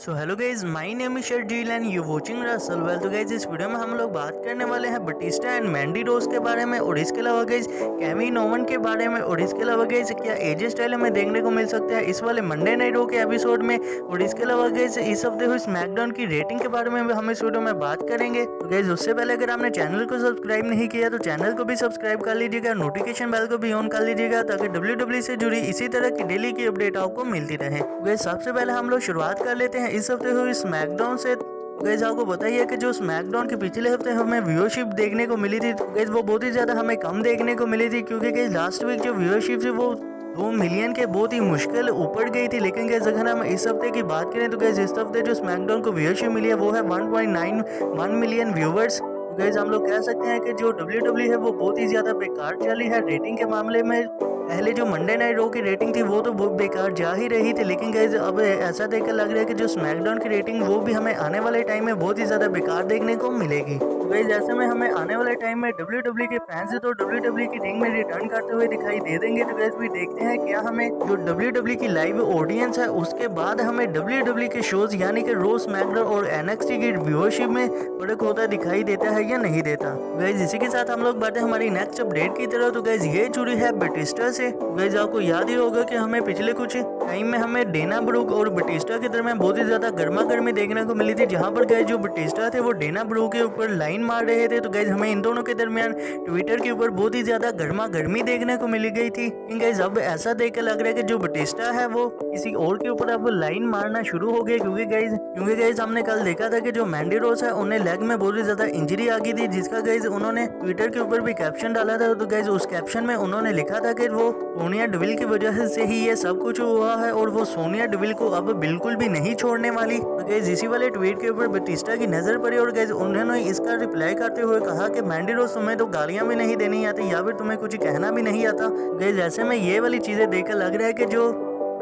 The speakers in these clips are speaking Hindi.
So hello guys, my name is Sharjeel and you watching Russell. Well तो गाइज इस वीडियो में हम लोग बात करने वाले हैं बटिस्टा एंड मैंडी रोज के बारे में, और इसके अलावा गाइज केविन ओवन के बारे में, और इसके अलावा गाइज क्या एजे स्टाइल हमें देखने को मिल सकता है इस वाले मंडे नाइट रो के एपिसोड में, और इसके अलावा गाइज इस हफ्ते हुई स्मैकडाउन की रेटिंग के बारे में भी हम इस वीडियो में बात करेंगे। तो गाइज उससे पहले अगर आपने चैनल को सब्सक्राइब नहीं किया तो चैनल को भी सब्सक्राइब कर लीजिएगा, नोटिफिकेशन बेल को भी ऑन कर लीजिएगा ताकि WWE से जुड़ी इसी तरह की डेली की अपडेट आपको मिलती रहे। गाइज सबसे पहले हम लोग शुरुआत कर लेते हैं इस हफ्ते हुई स्मैकडाउन से। गाइस आपको बताइए कि जो स्मैकडाउन के पिछले हफ्ते हमें व्यूअरशिप देखने को मिली थी, गाइस वो बहुत ही ज़्यादा हमें कम देखने को मिली थी, क्योंकि गाइस लास्ट वीक जो व्यूअरशिप थी वो 2 मिलियन के बहुत ही मुश्किल ऊपर गई थी। लेकिन गाइस अगर हम इस हफ्ते की बात करें तो गाइस इस हफ्ते जो स्मैकडाउन को व्यूअरशिप मिली है वो है 1.91 मिलियन व्यूवर्स। तो गाइस हम लोग कह सकते हैं कि जो WWE है वो बहुत ही ज़्यादा बेकार चली है रेटिंग के मामले में। पहले जो मंडे नाइट रो की रेटिंग थी वो तो बहुत बेकार जा ही रही थी, लेकिन गाइस अब ऐसा देखकर लग रहा है कि जो स्मैकडाउन की रेटिंग वो भी हमें आने वाले टाइम में बहुत ही ज़्यादा बेकार देखने को मिलेगी। तो गाइस ऐसे में हमें आने वाले टाइम में WWE के फैंस तो WWE की रिंग में रिटर्न करते हुए दिखाई दे देंगे। तो गाइस भी देखते हैं क्या हमें जो WWE की लाइव ऑडियंस है उसके बाद हमें WWE के शोज यानी कि रो, स्मैकडाउन और NXT की व्यूअरशिप में फर्क होता दिखाई देता है या नहीं देता। गाइस इसी के साथ हम लोग बढ़ते हैं हमारी नेक्स्ट अपडेट की तरफ। तो गाइस ये जुड़ी है बटिस्टा से। गाइस आपको याद ही होगा कि हमें पिछले कुछ टाइम में हमें डेना ब्रूक और बटिस्टा के दरमियान बहुत ही ज्यादा गर्मा गर्मी देखने को मिली थी, जहां पर गाइस जो बटिस्टा थे वो डेना ब्रूक के ऊपर लाइन मार रहे थे। तो गाइस हमें इन दोनों के दरमियान ट्विटर के ऊपर बहुत ही ज्यादा गर्मा गर्मी देखने को मिली गई थी। गाइस अब ऐसा देख कर लग रहा है कि जो बटिस्टा है वो किसी और के ऊपर अब लाइन मारना शुरू हो गया, क्योंकि गाइस हमने कल देखा था कि जो मैंडी रोज है उन्हें लेग में बहुत ही ज्यादा इंजरी आ गई थी, जिसका गाइस उन्होंने ट्विटर के ऊपर भी कैप्शन डाला था। तो गाइस उस कैप्शन में उन्होंने लिखा था कि वो सोनिया डेविल की वजह से ही ये सब कुछ हुआ है और वो सोनिया डेविल को अब बिल्कुल भी नहीं छोड़ने वाली। तो गाइस इसी वाले ट्वीट के ऊपर बटिस्टा की नजर पड़ी और गाइस उन्होंने इसका रिप्लाई करते हुए कहा कि मैंडी रोज तुम्हें तो गालियां भी नहीं देनी आती या फिर तुम्हें कुछ कहना भी नहीं आता। गाइस ऐसे में ये वाली चीजें देखकर लग रहा है कि जो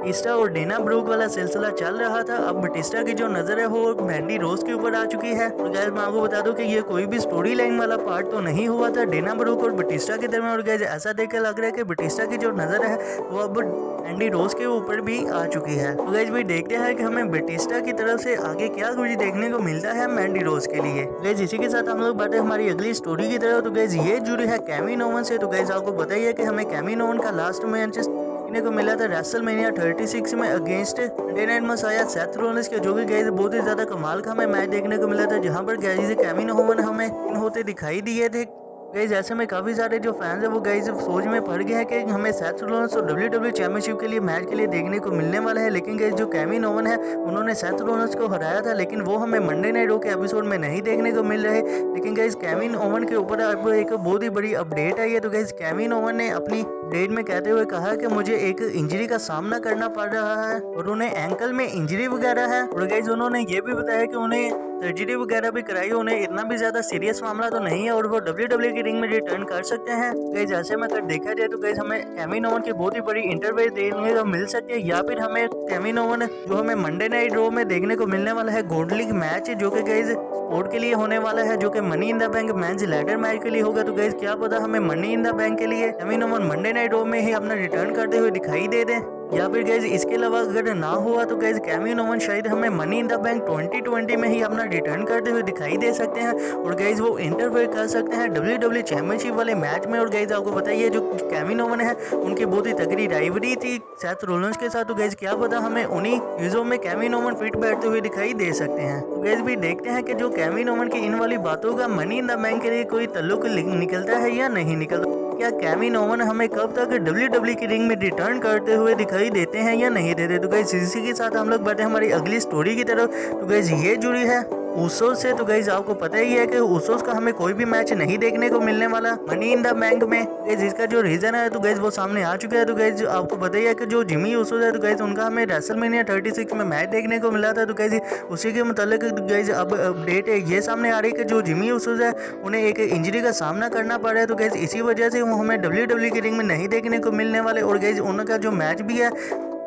बटिस्टा और डेना ब्रूक वाला सिलसिला चल रहा था, अब बटिस्टा की जो नजर है वो मैंडी रोज के ऊपर आ चुकी है। और गाइस मैं आपको बता दूं कि ये कोई भी स्टोरी लाइन वाला पार्ट तो नहीं हुआ था डेना ब्रूक और बटिस्टा के दरमियान। और गाइस ऐसा देखकर लग रहा है कि बटिस्टा की जो नजर है वो अब मैंडी रोज के ऊपर भी आ चुकी है। तो गाइस भाई देखते हैं कि हमें बटिस्टा की तरफ से आगे क्या कुछ देखने को मिलता है मैंडी रोज के लिए। गाइस इसी के साथ हम लोग बढ़ते हमारी अगली स्टोरी की तरफ। तो गाइस ये जुड़ी है केविन ओवन से। तो गाइस आपको बताइए कि हमें केविन ओवन का लास्ट मैच देखने को मिला था रेसलमेनिया 36 में against Monday Night Messiah Seth Rollins के, जो कि गाइस बहुत ही ज्यादा कमाल का हमें मैच देखने को मिला था, जहां पर गाइस केविन ओवन हमें इन होते दिखाई दिए थे। गाइस ऐसे में काफी सारे जो फैंस है वो गाइस सोच में पड़ गए हैं कि हमें सेथ रोलिंस और WWE चैंपियनशिप के लिए मैच के लिए देखने को मिलने वाला है। लेकिन गाइस जो केविन ओवन है उन्होंने सेथ रोलिंस को हराया था, लेकिन वो हमें मंडे नाइट रो के एपिसोड में नहीं देखने को मिल रहे। लेकिन गाइस केविन ओवन के ऊपर अब एक बहुत ही बड़ी अपडेट आई है। तो गाइस केविन ओवन ने अपनी अपडेट में कहते हुए कहा कि मुझे एक इंजरी का सामना करना पड़ रहा है और उन्हें एंकल में इंजरी वगैरह है। और गाइस उन्होंने ये भी बताया कि उन्हें सर्जरी वगैरह भी कराई, उन्हें इतना भी ज्यादा सीरियस मामला तो नहीं है और वो WWE की रिंग में रिटर्न कर सकते हैं। गाइस ऐसे में अगर देखा जाए तो गाइस हमें केविन ओवन की बहुत ही बड़ी इंटरव्यू देखने को मिल सकती है, या फिर हमें केविन ओवन जो हमें मंडे नाइट रो में देखने को मिलने वाला है गोल्ड लीग मैच, जो कि गाइस स्पोर्ट के लिए होने वाला है, जो कि Money in the Bank men's ladder match के लिए होगा। तो गाइस क्या पता हमें मनी इन द बैंक के लिए केविन ओवन मंडे नाइट रो में ही अपना रिटर्न करते हुए दिखाई दे दें, या फिर गाइस इसके अलावा अगर ना हुआ तो गाइस केविन ओवन शायद हमें मनी इन द बैंक 2020 में ही अपना रिटर्न करते हुए दिखाई दे सकते हैं और गाइस वो इंटरफेयर कर सकते हैं WWE चैंपियनशिप वाले मैच में। और गाइस आपको बताइए जो केविन ओवन है उनकी बहुत ही तगड़ी राइवरी थी सेथ रोलिंस के साथ। तो गाइस क्या पता हमें उन्हीं चीजों में केविन ओवन फिट बैठते हुए दिखाई दे सकते हैं। तो गाइस भी देखते हैं कि जो केविन ओवन की इन वाली बातों का मनी इन द बैंक के लिए कोई ताल्लुक निकलता है या नहीं निकलता। क्या केविन ओवन हमें कब तक WWE की रिंग में रिटर्न करते हुए दिखाई देते हैं या नहीं देते। तो गाइस इसी के साथ हम लोग बढ़ते हमारी अगली स्टोरी की तरफ। तो गाइस ये जुड़ी है उसोस से। तो गाइस आपको पता ही है कि उसोस का हमें कोई भी मैच नहीं देखने को मिलने वाला मनी इन द बैंक में। गाइस इसका जो रीजन है तो गाइस वो सामने आ चुका है। तो गाइस आपको पता ही है कि जो जिमी उसोस है तो गाइस उनका हमें रेसलमेनिया 36 में मैच देखने को मिला था। तो गाइस उसी के मुतालिक गाइस अब अपडेट ये सामने आ रही है कि जो जिमी उसोस है उन्हें एक इंजरी का सामना करना पड़ रहा है। तो गाइस इसी वजह से वो हमें WWE की रिंग में नहीं देखने को मिलने वाले, और गाइस उनका जो मैच भी है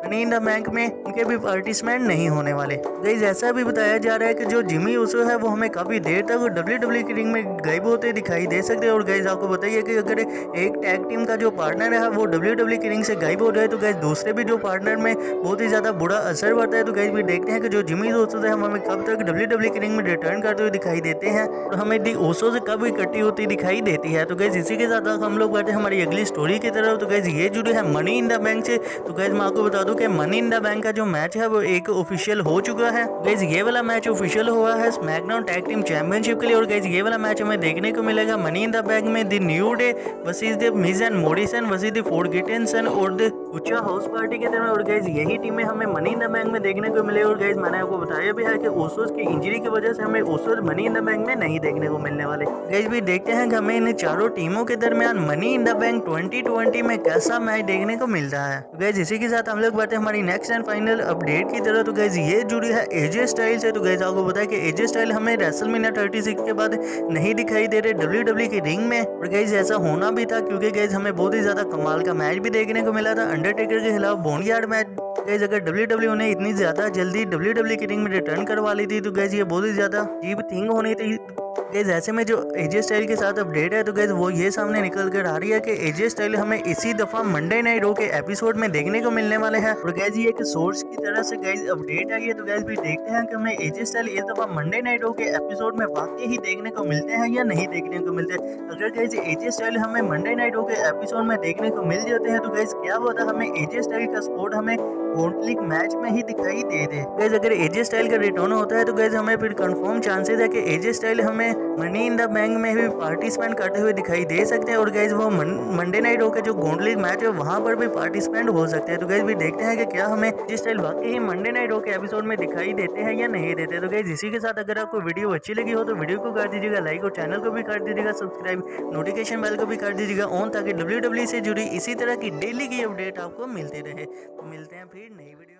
मनी इन द बैंक में उनके भी पार्टिसिपेंट नहीं होने वाले। गाइस ऐसा भी बताया जा रहा है कि जो जिमी ऊसो है वो हमें काफी देर तक WWE की रिंग में गायब होते दिखाई दे सकते हैं। और गाइस आपको बताइए कि अगर एक टैग टीम का जो पार्टनर है वो WWE की रिंग से गायब हो जाए तो गाइस दूसरे भी जो पार्टनर में बहुत ही ज्यादा बुरा असर पड़ता है। तो गाइस भी देखते हैं कि जो जिमी ऊसो है हमें कब तक WWE की रिंग में रिटर्न करते हुए दिखाई देते हैं और हमें दी ओसो से कब इकट्ठी होती दिखाई देती है। तो गाइस इसी के साथ हम लोग बढ़ते हैं हमारी अगली स्टोरी की तरफ। तो गाइस ये जुड़ी है मनी इन द बैंक से। तो गाइस मैं आपको बता दूं कि मनी इन द बैंक का जो मैच है वो एक ऑफिशियल हो चुका है। गाइस ये वाला मैच ऑफिशियल हुआ है स्मैकडाउन टैग टीम चैंपियनशिप के लिए। और गाइस ये वाला मैच हमें देखने को मिलेगा मनी इन द बैंक में the New Day versus the Miz and Morrison versus the Forgotten Son और द उच्चा हाउस पार्टी के तरह। और गाइस यही टीमें हमें मनी इन द बैंक में देखने को मिले। और गाइस मैंने आपको बताया भी है कि ओसोस की इंजरी की वजह से हमें ओसोस मनी इन द बैंक में नहीं देखने को मिलने वाले। गाइस भी देखते हैं कि हमें इन चारों टीमों के दरमियान मनी इन द बैंक 2020 में कैसा मैच देखने को मिलता है। तो गाइस इसी के साथ हम लोग बढ़ते हैं हमारी नेक्स्ट एंड फाइनल अपडेट की तरह। तो गाइस ये जुड़ी है एजे स्टाइल से। तो गाइस आपको पता है कि एजे स्टाइल हमें रेसलमेनिया 36 के बाद नहीं दिखाई दे रहे WWE की रिंग में। और गाइस ऐसा होना भी था क्योंकि गाइस हमें बहुत ही ज्यादा कमाल का मैच भी देखने को मिला था अंडरटेकर के खिलाफ बोनयार्ड मैच। गाइस अगर WWE ने इतनी ज्यादा जल्दी WWE की रिंग में रिटर्न करवा ली थी तो गाइस ये बहुत ही ज्यादा अजीब थिंग होनी थी। गाइस ऐसे में जो एजे स्टाइल के साथ अपडेट है तो गाइस वो ये सामने निकल कर आ रही है कि एजे स्टाइल हमें इसी दफा मंडे नाइट रो के एपिसोड में देखने को मिलने वाले हैं। और गाइस ये एक सोर्स की तरह से गाइस अपडेट आई है। तो गाइस भी देखते हैं कि हमें एजे स्टाइल इस दफा मंडे नाइट रो के एपिसोड में वाकई ही देखने को मिलते हैं या नहीं देखने को मिलते। अगर गाइस एजे स्टाइल हमें मंडे नाइट रो के एपिसोड में देखने को मिल जाते हैं तो गाइस क्या होता हमें एजे स्टाइल का स्पोर्ट हमें कॉन्फ्लिक्ट मैच में ही दिखाई दे दे। गाइस अगर एजे स्टाइल का रिटर्न होता है तो गाइस हमें फिर कंफर्म चांसेस है कि एजे स्टाइल हमें मनी इन द बैंक में भी पार्टिसिपेंट करते हुए दिखाई दे सकते हैं। और गाइस वो मंडे नाइट हो के जो गॉन्टलेट मैच है वहां पर भी पार्टिसिपेंट हो सकते हैं। तो गाइस भी देखते हैं कि क्या हमें एजे स्टाइल वाकई ही मंडे नाइट हो के एपिसोड में दिखाई देते हैं या नहीं देते। तो गाइस इसी के साथ अगर आपको वीडियो अच्छी लगी हो तो वीडियो को कर दीजिएगा लाइक और चैनल को भी कर दीजिएगा सब्सक्राइब, नोटिफिकेशन बेल को भी कर दीजिएगा ऑन ताकि WWE से जुड़ी इसी तरह की डेली की अपडेट आपको मिलती रहे। तो मिलते हैं फिर नई वीडियो।